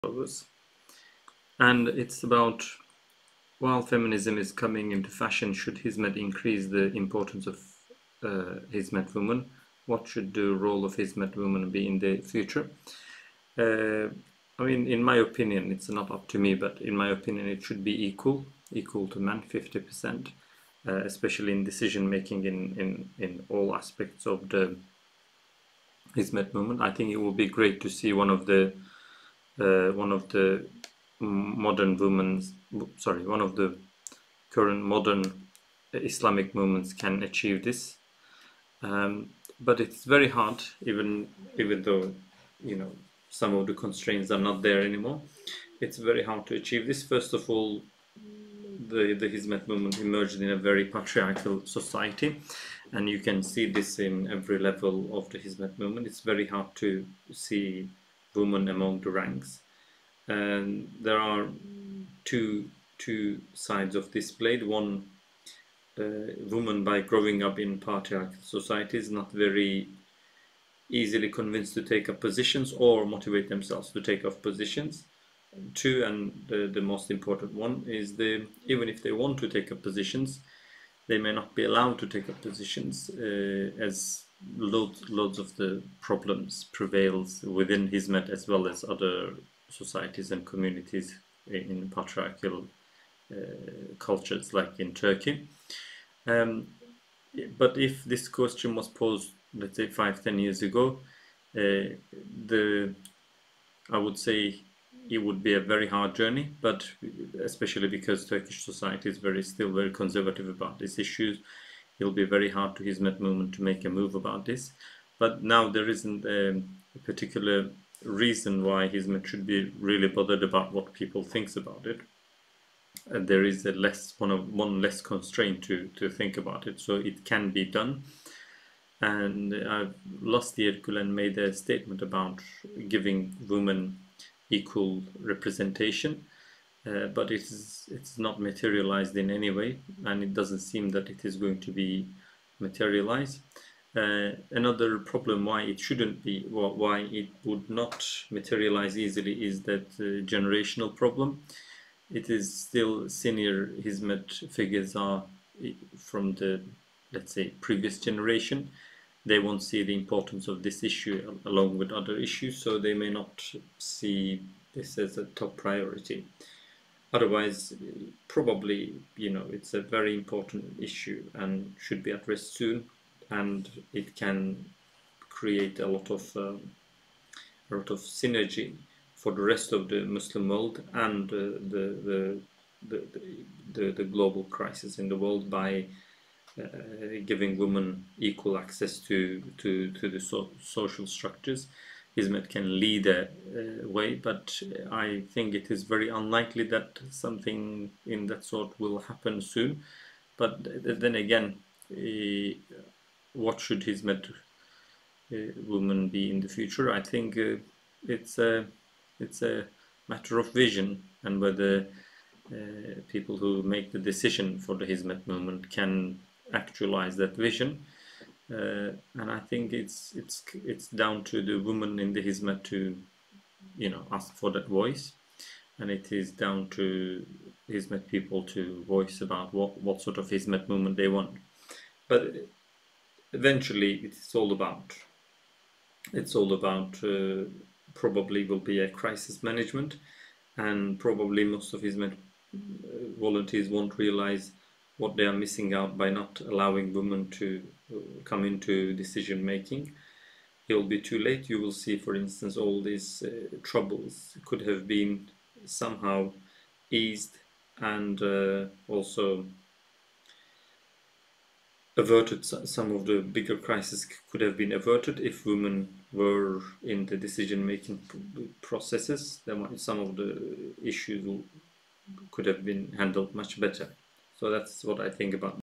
followers. And it's about, while feminism is coming into fashion, should Hizmet increase the importance of Hizmet women? What should the role of Hizmet women be in the future? I mean, in my opinion, it's not up to me, but in my opinion, it should be equal to men, 50%, especially in decision making in all aspects of the Hizmet movement. I think it would be great to see one of the modern women's, sorry, one of the current modern Islamic movements can achieve this. But it's very hard, even though, you know, some of the constraints are not there anymore. It's very hard to achieve this. First of all, the Hizmet movement emerged in a very patriarchal society, and you can see this in every level of the Hizmet movement. It's very hard to see women among the ranks, and there are two sides of this blade. One, women, by growing up in patriarchal societies, not very easily convinced to take up positions or motivate themselves to take up positions. Two, and the most important one, is even if they want to take up positions, they may not be allowed to take up positions, as loads of the problems prevails within Hizmet as well as other societies and communities in patriarchal cultures like in Turkey. But if this question was posed, let's say 5-10 years ago, I would say it would be a very hard journey, but especially because Turkish society is still very conservative about these issues, it'll be very hard to Hizmet movement to make a move about this. But now there isn't a particular reason why Hizmet should be really bothered about what people thinks about it. And there is one less constraint to think about it, so it can be done. And last year Gülen made a statement about giving women equal representation, but it's not materialized in any way, and it doesn't seem that it is going to be materialized. Another problem why it shouldn't be, why it would not materialize easily, is that generational problem. It is still senior Hizmet figures are from the, let's say, previous generation. They won't see the importance of this issue along with other issues, so they may not see this as a top priority. Otherwise, probably, you know, it's a very important issue and should be addressed soon, and it can create a lot of synergy for the rest of the Muslim world and the global crisis in the world by giving women equal access to the social structures. Hizmet can lead a way, but I think it is very unlikely that something in that sort will happen soon. But then again, what should Hizmet women be in the future? I think it's a matter of vision, and whether people who make the decision for the Hizmet movement can actualize that vision. And I think it's down to the women in the Hizmet to, you know, ask for that voice, and it is down to Hizmet people to voice about what sort of Hizmet movement they want. But eventually it's all about probably will be a crisis management, and probably most of Hizmet volunteers won't realize what they are missing out by not allowing women to come into decision making. It will be too late. You will see, for instance, all these troubles could have been somehow eased, and also averted. Some of the bigger crises could have been averted if women were in the decision-making processes. Some of the issues could have been handled much better. So that's what I think about